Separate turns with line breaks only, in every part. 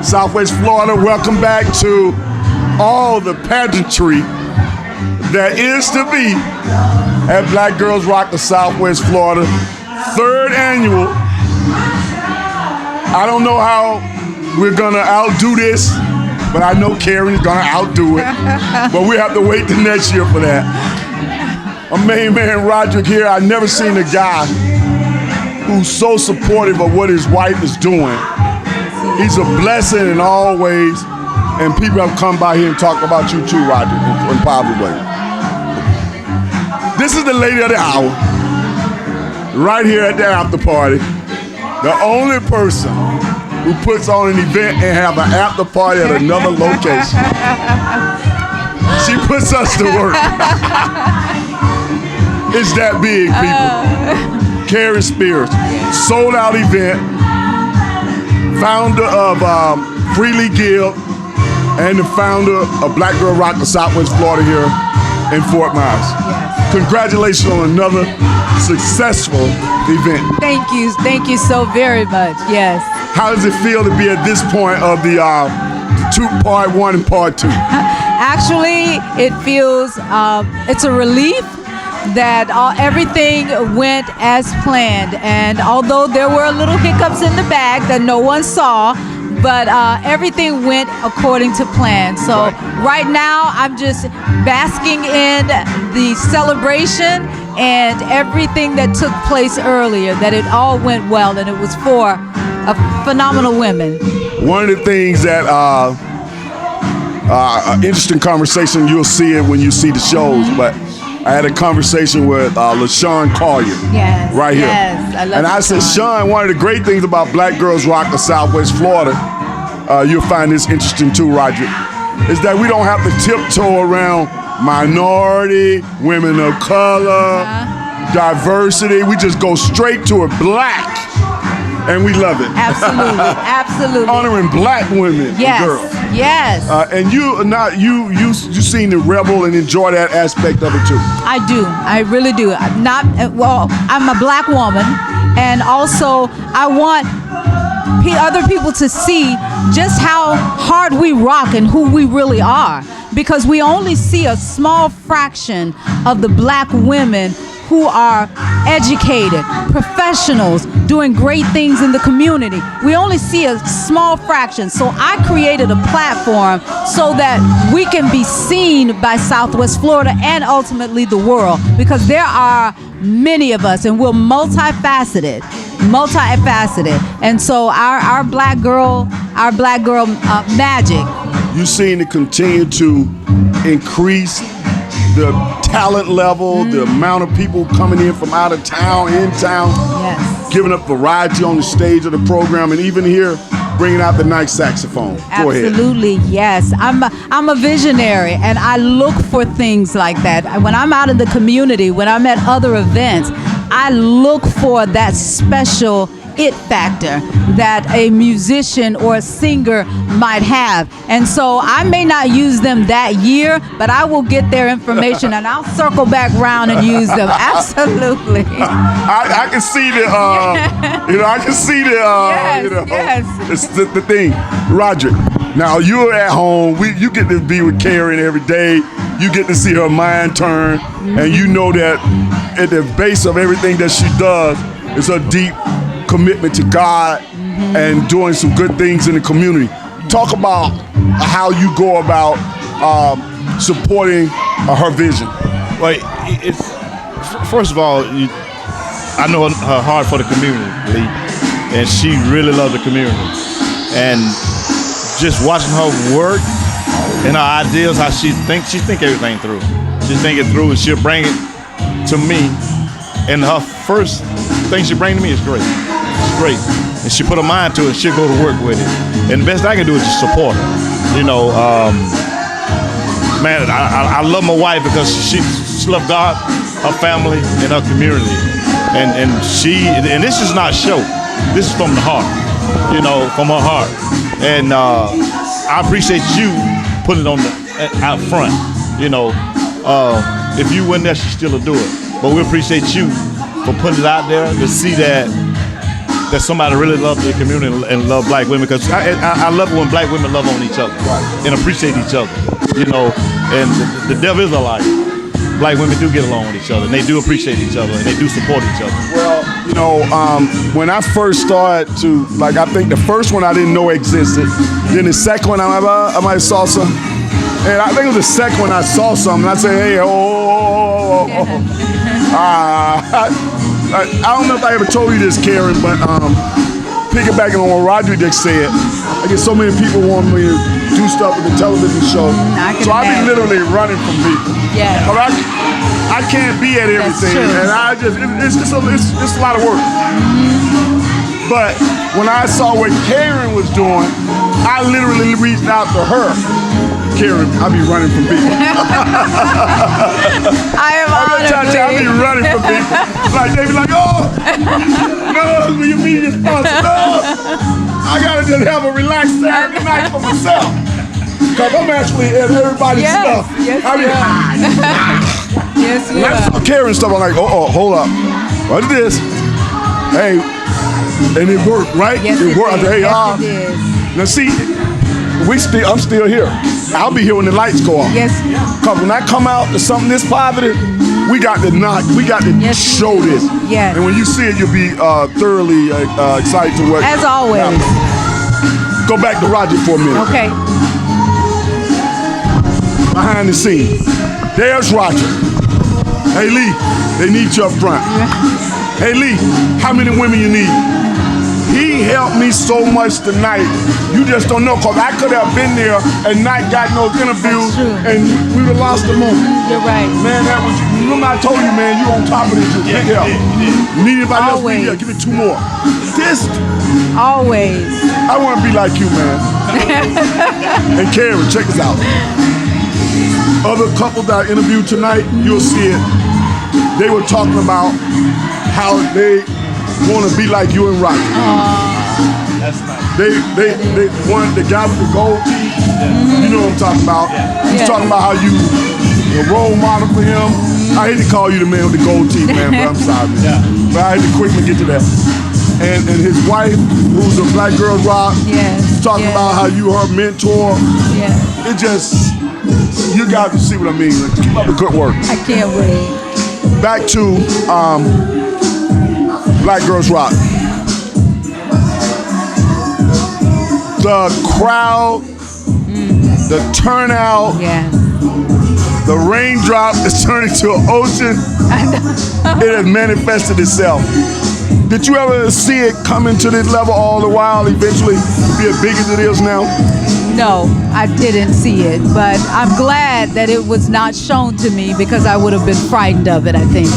Southwest Florida. Welcome back to all the pageantry that is to be at Black Girls Rock of Southwest Florida. 3rd annual. I don't know how we're gonna outdo this, but I know Karen is gonna outdo it. But we have to wait till next year for that. My main man Roderick here. I've never seen a guy who's so supportive of what his wife is doing. He's a blessing in all ways, and people have come by here and talked about you too, Roderick, in positive ways. This is the lady of the hour, right here at the after party. The only person who puts on an event and have an after party at another location. She puts us to work. It's that big, people. Karen Spears, sold out event, founder of Freely Give, and the founder of Black Girl Rock of Southwest Florida here in Fort Myers. Yes. Congratulations on another successful event.
Thank you so very much, yes.
How does it feel to be at this point of the part 1 and part 2?
Actually, it feels, it's a relief that everything went as planned, and although there were little hiccups in the back that no one saw, but everything went according to plan. So right now I'm just basking in the celebration and everything that took place earlier, that it all went well and it was for phenomenal women. One of the things that an interesting conversation, you'll see it when you see the shows, but I had a conversation with LaShawn Collier right here. Yes, I love
and I said, Sean, one of the great things about Black Girls Rock of Southwest Florida, you'll find this interesting too, Roderick, is that we don't have to tiptoe around minority, women of color, diversity. We just go straight to it, black, and we love it.
Absolutely, absolutely.
Honoring black women and girls.
Yes.
And you seem to revel and enjoy that aspect of it too.
I do. I really do. I'm a black woman, and also I want other people to see just how hard we rock and who we really are, because we only see a small fraction of the black women who are educated, professionals, doing great things in the community. We only see a small fraction. So I created a platform so that we can be seen by Southwest Florida and ultimately the world, because there are many of us and we're multifaceted. And so our black girl magic.
You seem to continue to increase the talent level, the amount of people coming in from out of town, in town, giving up variety on the stage of the program, and even here, bringing out the nice saxophone. Go ahead.
Absolutely, yes. I'm a visionary, and I look for things like that. When I'm out in the community, when I'm at other events, I look for that special it factor that a musician or a singer might have. And so I may not use them that year, but I will get their information and I'll circle back around and use them. Absolutely.
I can see the, I can see the, it's the thing. Roderick, now you're at home. You get to be with Karen every day. You get to see her mind turn, and you know that at the base of everything that she does is a deep commitment to God and doing some good things in the community. Talk about how you go about supporting her vision.
Well, it's first of all, I know her heart for the community, Lee, and she really loves the community. And just watching her work and her ideas, how she think everything through. She think it through, and she'll bring it to me. And her first thing she bring to me is great. It's great. And she put her mind to it, she'll go to work with it. And the best I can do is just support her. You know, man, I love my wife because she loves God, her family, and her community. And this is not show. This is from the heart, you know, from her heart. And I appreciate you putting it on out front. You know, if you went there, she still would do it. But we appreciate you for putting it out there to see that that somebody really loves the community and love black women, because I love it when black women love on each other and appreciate each other, you know. And the devil is a liar. Black women do get along with each other, and they do appreciate each other, and they do support each other.
Well, you know, when I first started to, like, I think the first one I didn't know existed. Then the second one I might have saw some. And I think it was the second one I saw something. I said, hey, I don't know if I ever told you this, Karen, but piggybacking on what Roderick said, I get so many people want me to do stuff with the television show. So I be literally running from people.
Yeah.
I can't be at everything, and it's just a lot of work. But when I saw what Karen was doing, I literally reached out to her. Karen, I be running from people.
I am honored.
I be running from people. Like they be like, oh, no, you media sponsor. No, I gotta just have a relaxed Saturday night for myself. Cause I'm actually at everybody's stuff.
Yes,
I mean,
yes,
when I saw Karen stuff, I'm like, oh, hold up. What is this? Hey, and it worked, right?
Yes,
it worked.
Did.
Hey,
yes, it did.
now see, I'm still here. I'll be here when the lights go off.
Yes.
Cause when I come out to something this positive, we got to show this.
Yes.
And when you see it, you'll be thoroughly excited to work.
As always.
Now, go back to Roger for a minute.
Okay.
Behind the scenes, there's Roger. Hey Lee, they need you up front. Hey Lee, how many women you need? He helped me so much tonight. You just don't know, cause I could have been there and not got no interviews, and we would have lost the moment.
You're right.
Man, that was. Remember I told you, man, you on top of this. Big help. Need anybody else? Yeah, give me 2 more. This.
Always.
I want to be like you, man. And Karen, check this out. Other couples that I interviewed tonight, you'll see it. They were talking about how they want to be like you and Roger.
That's nice.
They one, the guy with the gold teeth, you know what I'm talking about. He's talking about how you a role model for him. I hate to call you the man with the gold teeth, man, but I'm sorry. But I had to quickly get to that. And his wife, who's a Black Girl Rock, talking about how you her mentor. It just, you got to see what I mean. Like, keep up the good work.
I can't wait.
Back to Black Girls Rock. The crowd, the turnout, the raindrop is turning to an ocean. It has manifested itself. Did you ever see it coming to this level all the while, eventually be as big as it is now?
No, I didn't see it, but I'm glad that it was not shown to me, because I would have been frightened of it, I think.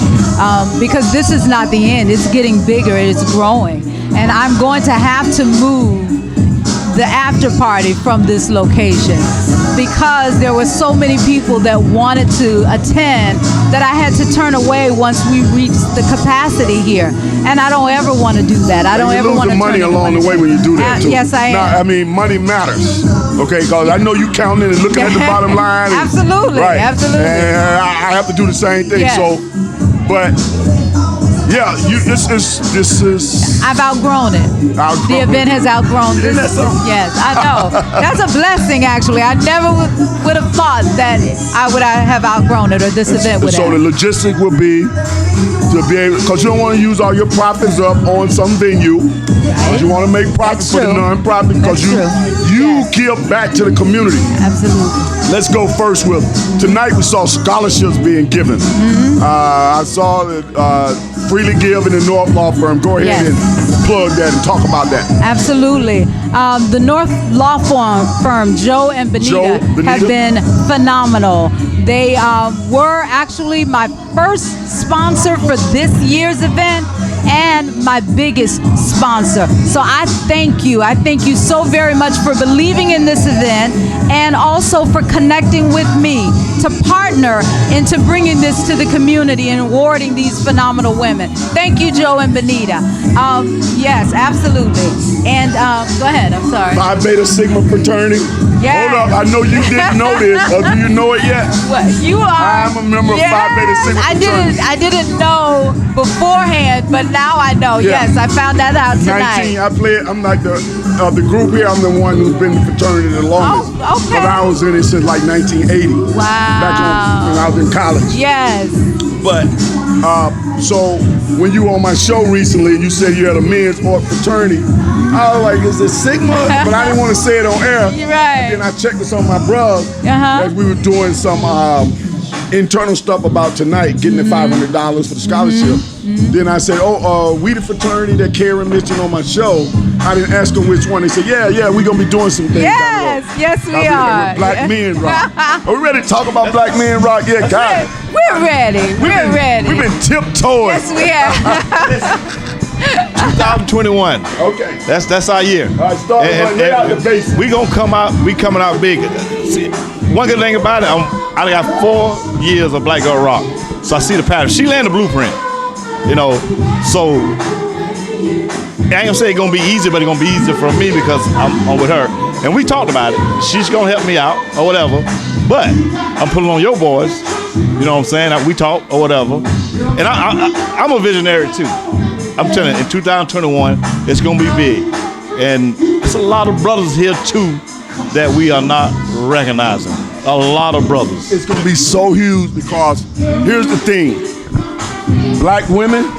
Because this is not the end. It's getting bigger. It's growing. And I'm going to have to move the after party from this location, because there were so many people that wanted to attend that I had to turn away once we reached the capacity here. And I don't ever want to do that. I don't ever want to
money
turn
along the way when you do that too.
Yes, I am.
Now, I mean, money matters. Okay, because I know you counting and looking at the bottom line. And,
absolutely,
right.
Absolutely.
And I have to do the same thing.
Yes.
So, but yeah, this is.
I've outgrown it. The event has outgrown this. Yes, I know. That's a blessing, actually. I never would have thought that I would have outgrown it, or this event would have.
So the logistic will be to be able, because you don't want to use all your profits up on some venue. Right. You want to make profits for the non-profit, because you give back to the community.
Absolutely.
Let's go first with, tonight we saw scholarships being given. I saw that Freely Give in the North Law Firm. Go ahead and plug that and talk about that.
Absolutely. The North Law Firm, Joe and Benita, have been phenomenal. They were actually my first sponsor for this year's event and my biggest sponsor. So I thank you. I thank you so very much for believing in this event, and also for connecting with me to partner into bringing this to the community and awarding these phenomenal women. Thank you, Joe and Benita. Yes, absolutely. And go ahead, I'm sorry.
Phi Beta Sigma fraternity.
Yes.
Hold up, I know you didn't know this, or do you know it yet?
What, you are?
I'm a member of Phi Beta Sigma fraternity.
I didn't know beforehand, but now I know.
Yeah.
Yes, I found that out tonight.
19, I played. I'm like the group here. I'm the one who's been in the fraternity the longest.
Oh, okay.
But I was in it since like 1980.
Wow.
Back when I was in college.
Yes.
But so when you were on my show recently, you said you had a men's art fraternity. I was like, is it Sigma? But I didn't want to say it on air.
You're right.
And then I checked with some of my brothers as we were doing some internal stuff about tonight, getting the $500 for the scholarship. Then I said, we the fraternity that Karen mentioned on my show. I didn't ask them which one. They said, yeah, we're going to be doing some things.
Yes, we are.
Black Men Rock. Are we ready to talk about Black Men Rock? Yeah, God.
We're ready. We're ready.
We've been tiptoeing.
Yes, we have.
2021.
Okay.
That's our year.
All right, start lay out the basics.
We gonna come out. We coming out big. See, one good thing about it, I got 4 years of Black Girl Rock, so I see the pattern. She laying the blueprint, So I ain't gonna say it's gonna be easy, but it's gonna be easier for me because I'm with her, and we talked about it. She's gonna help me out or whatever, but I'm pulling on your boys. You know what I'm saying? We talk or whatever, and I'm a visionary too. I'm telling you, in 2021, it's gonna be big, and it's a lot of brothers here too that we are not recognizing. A lot of brothers.
It's gonna be so huge because here's the thing: Black women,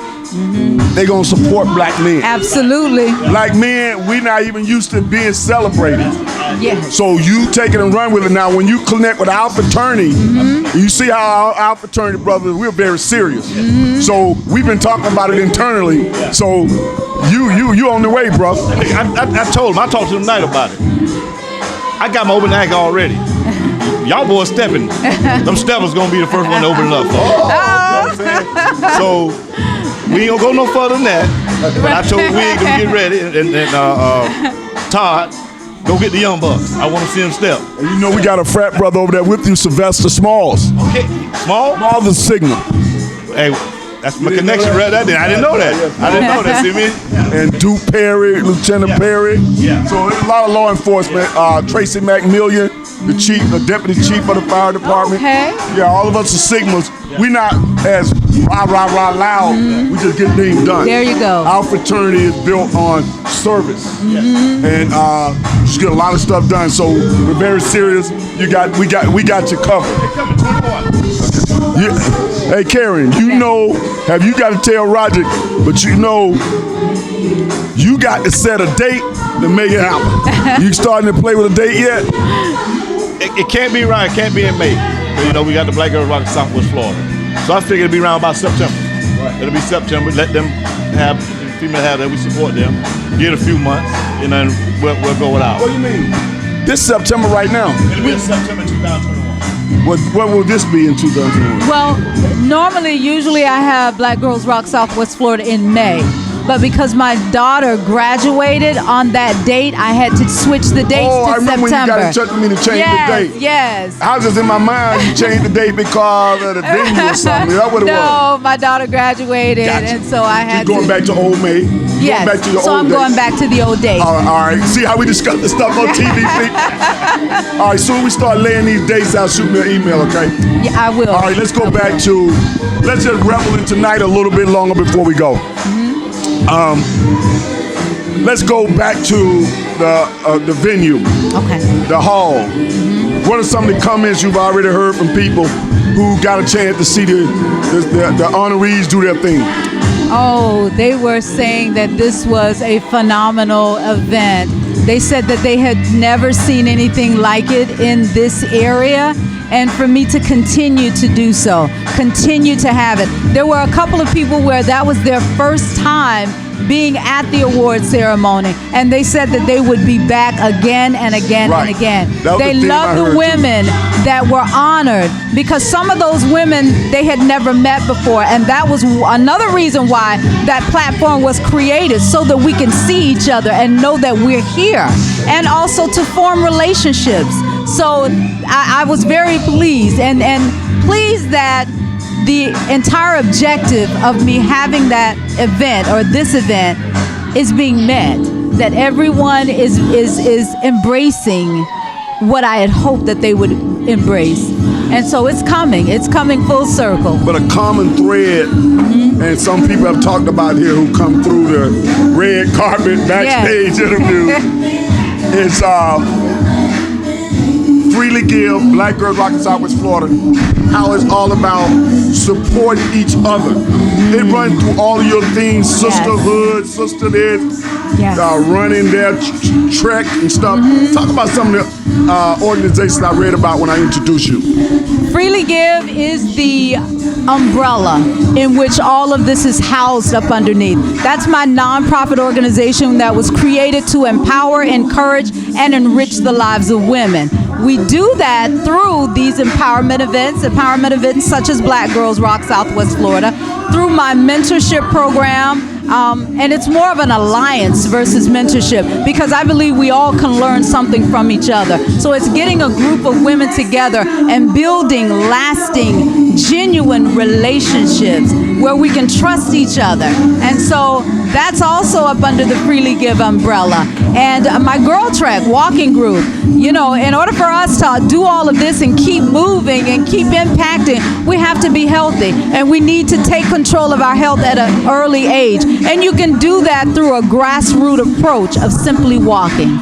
they gonna support Black men.
Absolutely.
Black men, we not even used to being celebrated.
Yeah.
So you take it and run with it. Now, when you connect with our fraternity, you see how our fraternity brothers, we're very serious. So we've been talking about it internally. So you on the way, bro.
I told him, I talked to him tonight about it. I got my open act already. Y'all boys stepping. Them steppers gonna be the first one to open it up for. You know what I'm saying? So we ain't gonna go no further than that. But I told Wig to get ready and Todd, go get the young bucks. I want to see them step.
And you know we got a frat brother over there with you, Sylvester Smalls.
Okay, Small?
Smalls is Signal.
Hey, that's my connection right there. I didn't know that. I didn't know that. See me?
And Duke Perry, Lieutenant Perry.
Yeah.
So there's a lot of law enforcement. Tracy McMillian, the deputy chief of the fire department.
Okay.
Yeah, all of us are Sigmas. We not as rah loud. We just get things done.
There you go.
Our fraternity is built on service, and just get a lot of stuff done. So we're very serious. We got you covered. Hey Karen, have you got to tell Roderick, but you got to set a date to make it happen. You starting to play with a date yet?
It can't be around. It can't be in May. We got the Black Girl Rock in Southwest Florida. So I figured it'd be around about September. Right. It'll be September. Let them have the female have that. We support them. Get a few months, and then we'll go without.
What do you mean? This September right now.
It'll be in September 2021.
What will this be in 2021?
Well, usually I have Black Girls Rock Southwest Florida in May. But because my daughter graduated on that date, I had to switch the dates to September.
I remember when you got in touch with me to change the date.
Yes.
I was just in my mind, you changed the date because of the venue or something. Is that what it was?
No, my daughter graduated, and so I had
You're going back to Old May.
Yes.
Going back to your
so
old
I'm going back to the old days.
All right. See how we discuss this stuff on TV, please? All right, soon we start laying these dates out, shoot me an email, okay?
Yeah, I will.
All right, let's go back to, let's just revel in tonight a little bit longer before we go. Let's go back to the venue.
Okay.
The hall. What are some of the comments you've already heard from people who got a chance to see the honorees do their thing?
Oh, they were saying that this was a phenomenal event. They said that they had never seen anything like it in this area, and for me to continue to do so, continue to have it. There were a couple of people where that was their first time being at the award ceremony, and they said that they would be back again and again and again. They loved the women that were honored, because some of those women they had never met before, and that was another reason why that platform was created, so that we can see each other and know that we're here, and also to form relationships. So I was very pleased and pleased that the entire objective of me having that event, or this event, is being met. That everyone is embracing what I had hoped that they would embrace. And so it's coming full circle.
But a common thread, and some people have talked about here who come through the red carpet backstage interview, is Freely Give, Black Girls Rockin' Southwest Florida, how it's all about supporting each other. They run through all of your things, sisterhood, sister this, running their trek and stuff. Talk about some of the organizations I read about when I introduced you.
Freely Give is the umbrella in which all of this is housed up underneath. That's my nonprofit organization that was created to empower, encourage, and enrich the lives of women. We do that through these empowerment events such as Black Girls Rock Southwest Florida, through my mentorship program, and it's more of an alliance versus mentorship because I believe we all can learn something from each other. So it's getting a group of women together and building lasting, genuine relationships where we can trust each other. And so that's also up under the Freely Give umbrella. And my Girl Trek walking group, you know, in order for us to do all of this and keep moving and keep impacting, we have to be healthy. And we need to take control of our health at an early age. And you can do that through a grassroots approach of simply walking.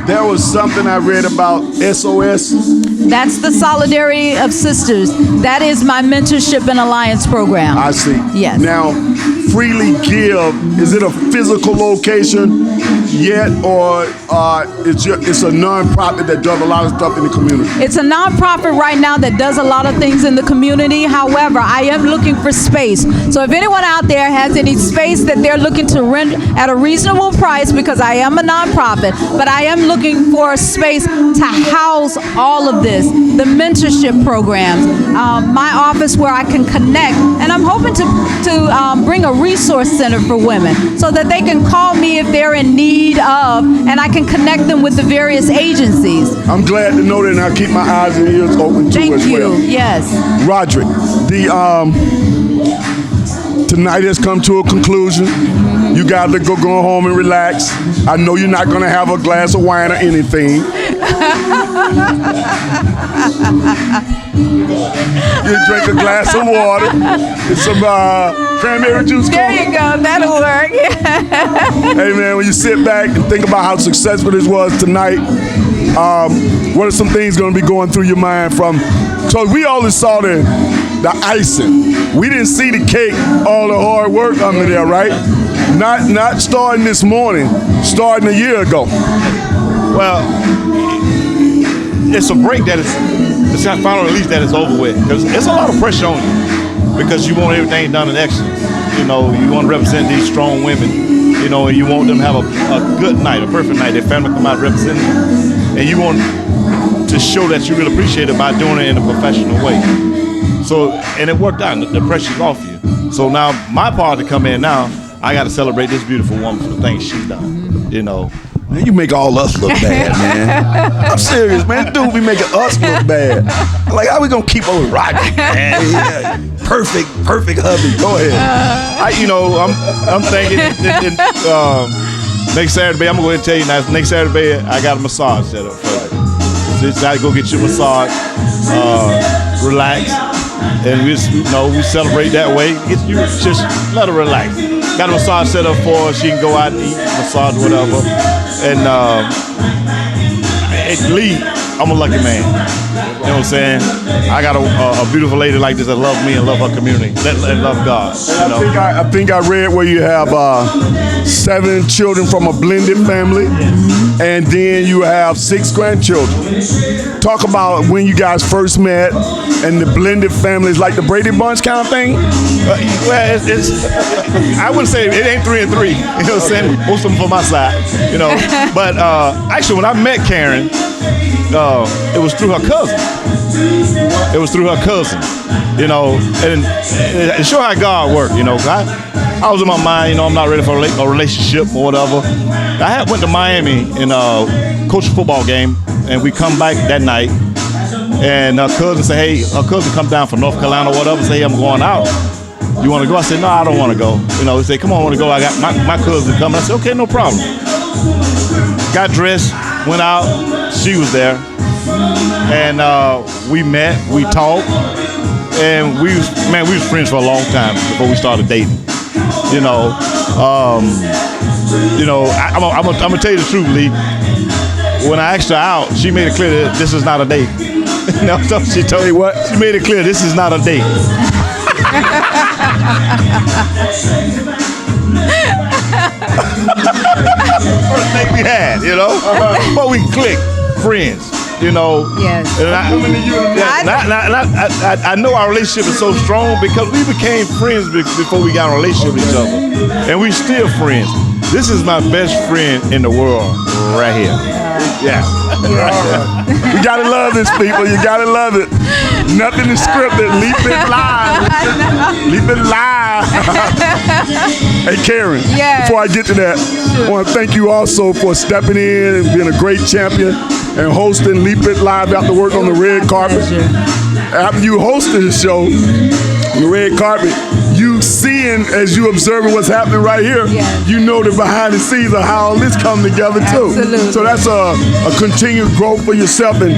There was something I read about SOS.
That's the Solidarity of Sisters. That is my mentorship and alliance program.
I see.
Yes.
Now, Freely Give, is it a physical location yet, or it's a nonprofit that does a lot of stuff in the community?
It's a nonprofit right now that does a lot of things in the community. However, I am looking for space. So if anyone out there has any space that they're looking to rent at a reasonable price, because I am a nonprofit, but I am looking for a space to house all of this, the mentorship programs, my office where I can connect, and I'm hoping to bring a resource center for women so that they can call me if they're in need of, and I can connect them with the various agencies.
I'm glad to know that, and I'll keep my eyes and ears open too as well.
Thank you. Yes.
Roderick, tonight has come to a conclusion. You got to go home and relax. I know you're not going to have a glass of wine or anything. You drink a glass of water and some cranberry juice.
There you go. That'll work.
Hey, man, when you sit back and think about how successful this was tonight, what are some things going to be going through your mind from? So we only saw the icing. We didn't see the cake, all the hard work under there, right? Not starting this morning, starting a year ago.
Well, it's a break that it's not final release that it's over with, because it's a lot of pressure on you because you want everything done in excellence. You know, you want to represent these strong women, you know, and you want them to have a good night, a perfect night. Their family come out representing them, and you want to show that you really appreciate it by doing it in a professional way. So, and it worked out. The pressure's off you. So now my part to come in now, I got to celebrate this beautiful woman for the things she's done, you know.
Man, you make all us look bad, man. I'm serious, man. Dude be making us look bad. Like, how we gonna keep on rocking, man? Yeah. Perfect hubby. Go ahead.
I'm thinking next Saturday, I'm gonna go ahead and tell you now. Next Saturday, I got a massage set up for you. So I go get your massage, relax, and we celebrate that way. Just let her relax. Got a massage set up for her. She can go out and eat, massage, whatever. And Lee, I'm a lucky man. You know what I'm saying? I got a beautiful lady like this that love me and love her community, that love God. You know?
I think I read where you have 7 children from a blended family, and then you have 6 grandchildren. Talk about when you guys first met and the blended families, like the Brady Bunch kind of thing.
Well, it's I wouldn't say it ain't 3 and 3. You know what I'm saying? Most of them from my side. You know, but actually, when I met Karen, it was through her cousin. You know, and it show how God worked. You know, I was in my mind. You know, I'm not ready for a relationship or whatever. I went to Miami and coached a football game, and we come back that night. And her cousin said, hey, her cousin come down from North Carolina or whatever, say, hey, I'm going out. You want to go? I said, no, I don't want to go. You know, he said, come on, I want to go. I got my cousin coming. I said, okay, no problem. Got dressed, went out. She was there, and we met. We talked, and we was friends for a long time before we started dating. I'm gonna tell you the truth, Lee. When I asked her out, she made it clear that this is not a date. No, so she told me what? She made it clear this is not a date. First thing we had, but we clicked, friends.
Yes.
And I know our relationship is so strong because we became friends before we got a relationship with each other, and we still friends. This is my best friend in the world, right here. Yeah.
You gotta love this, people. You gotta love it. Nothing is scripted. Leap it live. Leap it live. Hey, Karen.
Yes.
Before I get to that, I want to thank you also for stepping in and being a great champion and hosting Leap It Live after work on the red carpet. After you hosted the show on the red carpet, you seeing as you observing what's happening right here, you know the behind the scenes of how all this come together too.
Absolutely.
So that's a continued growth for yourself, and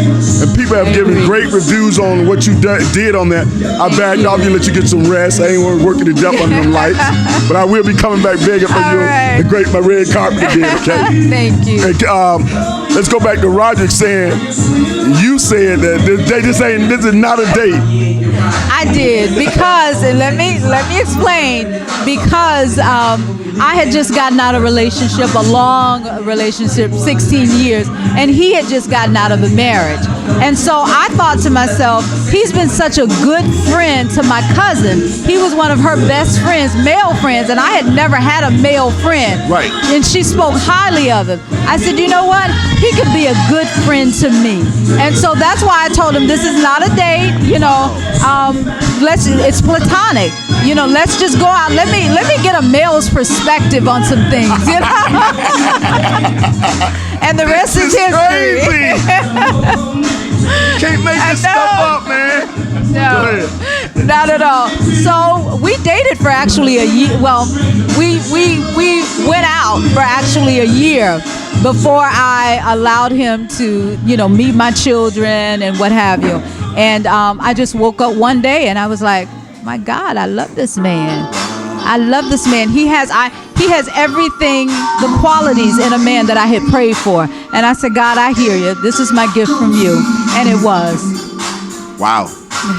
people have given great reviews on what you did on that. I backed off you, let you get some rest. I ain't want to work to death under them lights, but I will be coming back begging for you to grace my red carpet again. Okay.
Thank you.
And, let's go back to Roderick saying you said that this is not a date.
I did because, and let me explain, because I had just gotten out of a relationship, a long relationship, 16 years, and he had just gotten out of a marriage. And so I thought to myself, he's been such a good friend to my cousin. He was one of her best friends, male friends, and I had never had a male friend.
Right.
And she spoke highly of him. I said, you know what? He could be a good friend to me. And so that's why I told him this is not a date, it's platonic. Let's just go out. Let me get a male's perspective on some things, And the rest is history.
Crazy. Can't make this stuff up, man.
No, not at all. So we dated for actually a year. Well, we went out for actually a year before I allowed him to, meet my children and what have you. And I just woke up one day and I was like, my God, I love this man. I love this man. He has everything, the qualities in a man that I had prayed for. And I said, God, I hear you. This is my gift from you. And it was.
Wow.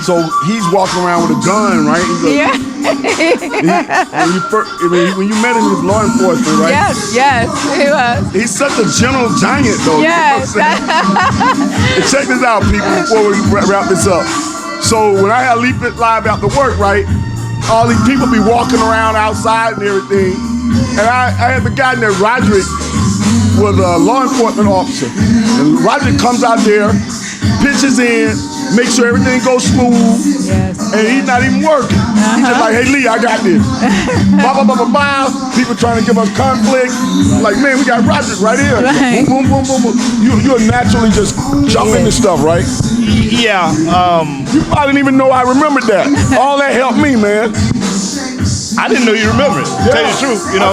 So he's walking around with a gun, right? When you met him, he was law enforcement, right?
Yes, he was.
He's such a gentle giant, though.
Yes.
And check this out, people, before we wrap this up. So when I had Leap It Live after work, right, all these people be walking around outside and everything. And I had the guy named Roderick was a law enforcement officer. And Roderick comes out there, pitches in, make sure everything goes smooth, and he's not even working. He's just like, hey, Lee, I got this. People trying to give us conflict. Like, man, we got Roderick right here.
Right.
Boom, boom, boom, boom, boom. You'll naturally just jump into stuff, right?
Yeah.
I didn't even know I remembered that. All that helped me, man.
I didn't know you remembered it. Tell you the truth,
I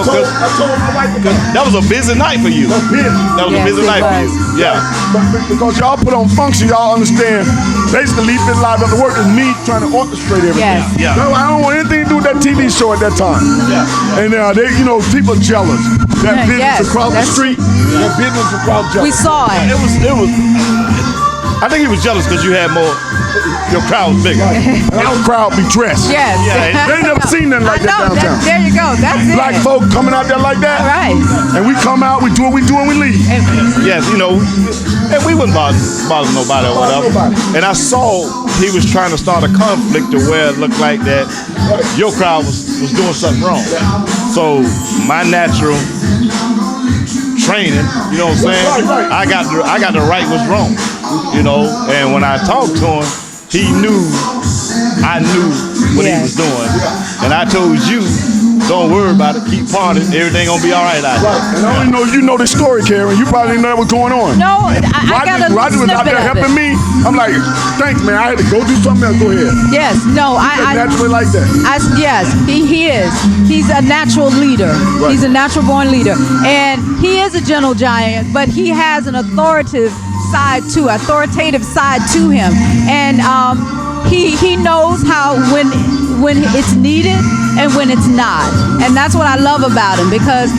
told my wife
that was a busy night for you. That was a busy night for you. Yeah.
But because y'all put on function, y'all understand. Basically, Leap It Live after work is me trying to orchestrate everything.
Yes.
Yeah.
No, I don't want anything to do with that TV show at that time.
Yeah.
And they, people jealous. That business across the street, that business across jealous.
We saw it.
It was. I think he was jealous because you had more. Your crowd was bigger.
And our crowd be dressed.
Yes.
Yeah.
They ain't never seen nothing like that downtown.
There you go. That's it.
Black folk coming out there like that.
Right.
And we come out, we do what we do, and we leave.
Yes, and we wouldn't bother nobody or whatever. And I saw he was trying to start a conflict to where it looked like that your crowd was doing something wrong. So my natural training, you know what I'm saying?
Right.
I got the right what's wrong, And when I talked to him, he knew I knew what he was doing, and I told you Don't worry about it. Keep partying. Everything gonna be all right out here.
And I only know you know the story, Karen. You probably didn't know what's going on.
No, I got a
Roger was out there helping me. I'm like, thanks, man. I had to go do something else. Go ahead.
Yes, no, I
naturally like that.
Yes, he is. He's a natural leader.
Right.
He's a natural born leader, and he is a gentle giant, but he has an authoritative side to him, and he knows how when it's needed and when it's not, and that's what I love about him, because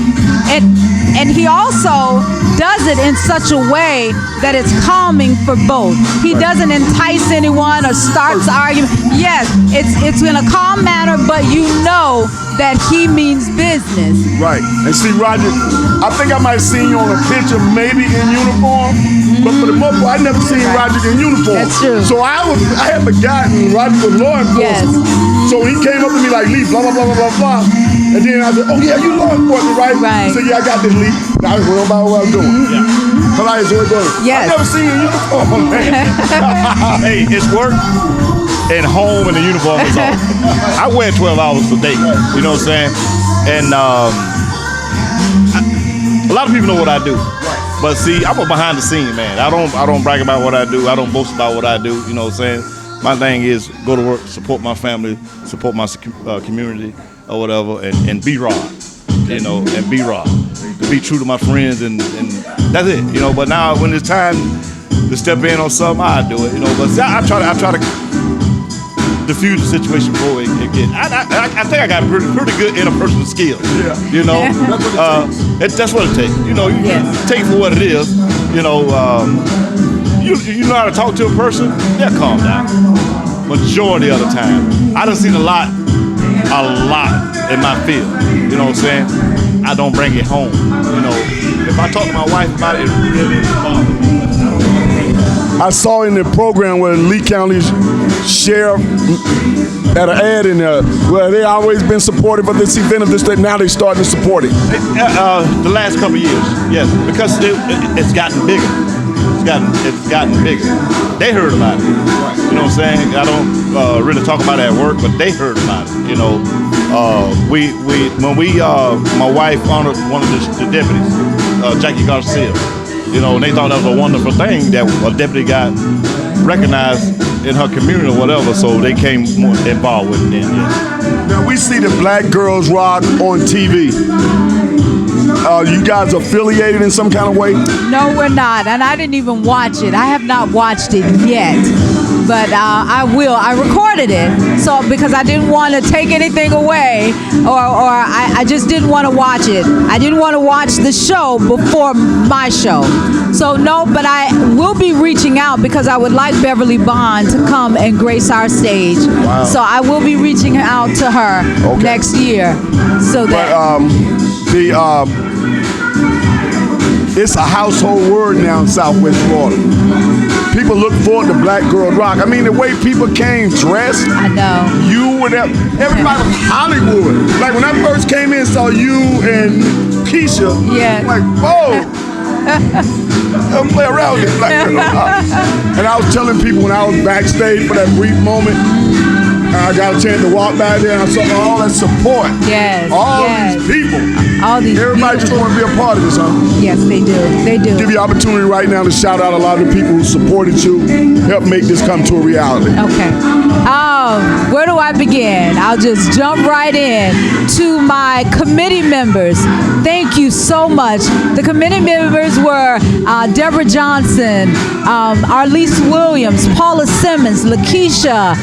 and he also does it in such a way that it's calming for both. He doesn't entice anyone or starts argument. Yes, it's in a calm manner, but you know that he means business.
Right. And see, Roger, I think I might have seen you on a picture, maybe in uniform, but for the most part, I never seen Roger in uniform.
That's true.
So I had forgotten Roger was law enforcement.
Yes.
So he came up to me like, Lee, blah, blah, blah, blah, blah, blah. And then I said, oh, yeah, you law enforcement, right?
Right.
He said, yeah, I got this, Lee. Now I was going about what I was doing. Yeah. But I enjoyed going.
Yes.
I never seen you in uniform, man.
Hey, it's work and home and the uniform is off. I wear 12 hours a day. You know what I'm saying? And a lot of people know what I do. But see, I'm a behind the scene man. I don't brag about what I do. I don't boast about what I do. You know what I'm saying? My thing is go to work, support my family, support my community or whatever, and be raw. You know, and be raw. To be true to my friends, and that's it. You know. But now when it's time to step in on something, I do it. You know. But see, I try to diffuse the situation before it get. I think I got pretty good interpersonal skills. Yeah. You know. That's what it takes. You know. You take it for what it is. You know. You know how to talk to a person, they'll calm down. Majority of the time. I done seen a lot in my field. You know what I'm saying? I don't bring it home. You know, if I talk to my wife about it, it really bothers me.
I saw in the program where Lee County's sheriff had an ad in there where they always been supportive of this event of this, that now they starting to support it.
The last couple of years, yes, because it's gotten bigger. It's gotten bigger. They heard about it. You know what I'm saying? I don't really talk about it at work, but they heard about it. You know, my wife honored one of the deputies, Jackie Garcia. You know, and they thought that was a wonderful thing that a deputy got recognized in her community or whatever, so they came more involved with it then, yes.
Now we see the Black Girls Rock on TV. You guys affiliated in some kind of way?
No, we're not, and I didn't even watch it. I have not watched it yet, but I will. I recorded it, so because I didn't want to take anything away, or I just didn't want to watch it. I didn't want to watch the show before my show. So no, but I will be reaching out because I would like Beverly Bond to come and grace our stage.
Wow.
So I will be reaching out to her next year. So that
it's a household word now in Southwest Florida. People look forward to Black Girl Rock. I mean, the way people came dressed.
I know.
You and everybody from Hollywood. Like when I first came in, saw you and Keisha.
Yeah.
I'm like, whoa. Don't play around with Black Girl Rock. And I was telling people when I was backstage for that brief moment, I got a chance to walk by there and I saw all that support.
Yes.
These people.
All these
Everybody just want to be a part of this, huh?
Yes, they do. They do.
Give you opportunity right now to shout out a lot of the people who supported you, help make this come to a reality.
Okay. Where do I begin? I'll just jump right in to my committee members. Thank you so much. The committee members were Deborah Johnson, Arlise Williams, Paula Simmons, Lakeisha,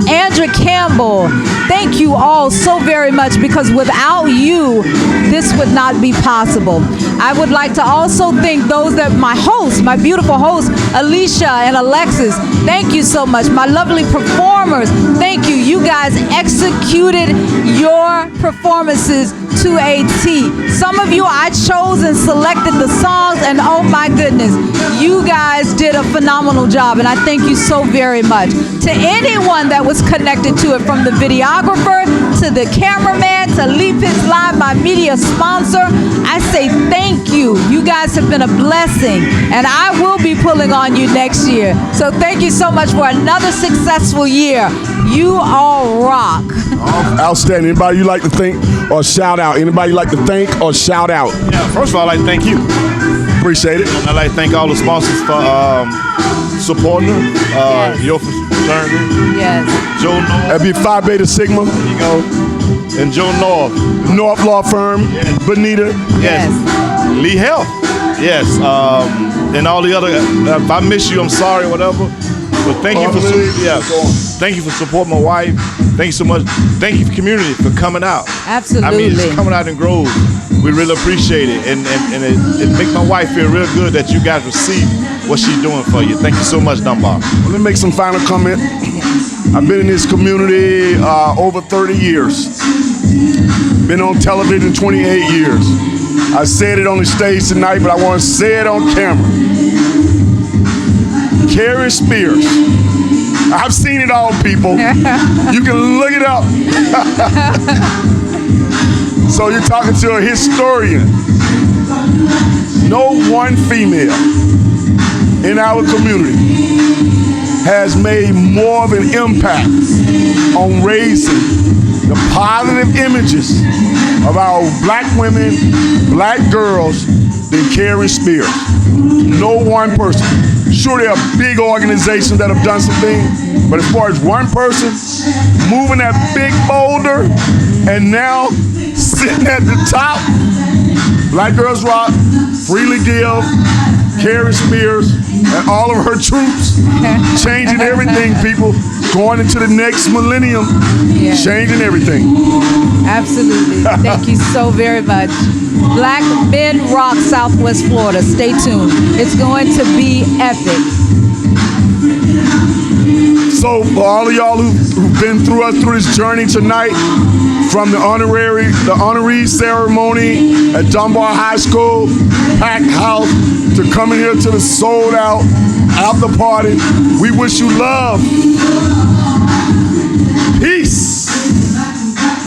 Andra Campbell. Thank you all so very much, because without you, this would not be possible. I would like to also thank those that my beautiful hosts, Alicia and Alexis. Thank you so much. My lovely performers, thank you. You guys executed your performances to a T. Some of you I chose and selected the songs, and oh my goodness, you guys did a phenomenal job, and I thank you so very much. To anyone everyone that was connected to it, from the videographer to the cameraman to Leap Hits Live, my media sponsor. I say thank you. You guys have been a blessing, and I will be pulling on you next year. So thank you so much for another successful year. You all rock.
Outstanding. Anybody you like to thank or shout out? Anybody you like to thank or shout out?
Yeah, first of all, I'd like to thank you.
Appreciate it.
I'd like to thank all the sponsors for supporting her.
Yes.
Your fraternity.
Yes.
Joe North.
That'd be Phi Beta Sigma.
There you go. And Joe North.
North Law Firm.
Yes.
Bonita.
Yes. Lee Health. Yes. And all the other. If I miss you, I'm sorry, whatever. But thank you for thank you for supporting my wife. Thank you so much. Thank you for community for coming out.
Absolutely.
I mean, it's coming out in Grove. We really appreciate it, and it makes my wife feel real good that you guys receive what she's doing for you. Thank you so much, Dunbar.
Let me make some final comment. I've been in this community over 30 years. Been on television 28 years. I said it on the stage tonight, but I want to say it on camera. Carrie Spears. I've seen it all, people. You can look it up. So you're talking to a historian. No one female in our community has made more of an impact on raising the positive images of our black women, black girls than Carrie Spears. No one person. Sure, there are big organizations that have done some things, but as far as one person moving that big boulder and now sitting at the top, Black Girls Rock, Freely Give, Carrie Spears, and all of her troops, changing everything, people, going into the next millennium, changing everything.
Absolutely. Thank you so very much. Black Men Rock Southwest Florida. Stay tuned. It's going to be epic.
So for all of y'all who've been through this journey tonight, from the honoree ceremony at Dunbar High School, packed house, to coming here to the sold out after party, we wish you love, peace,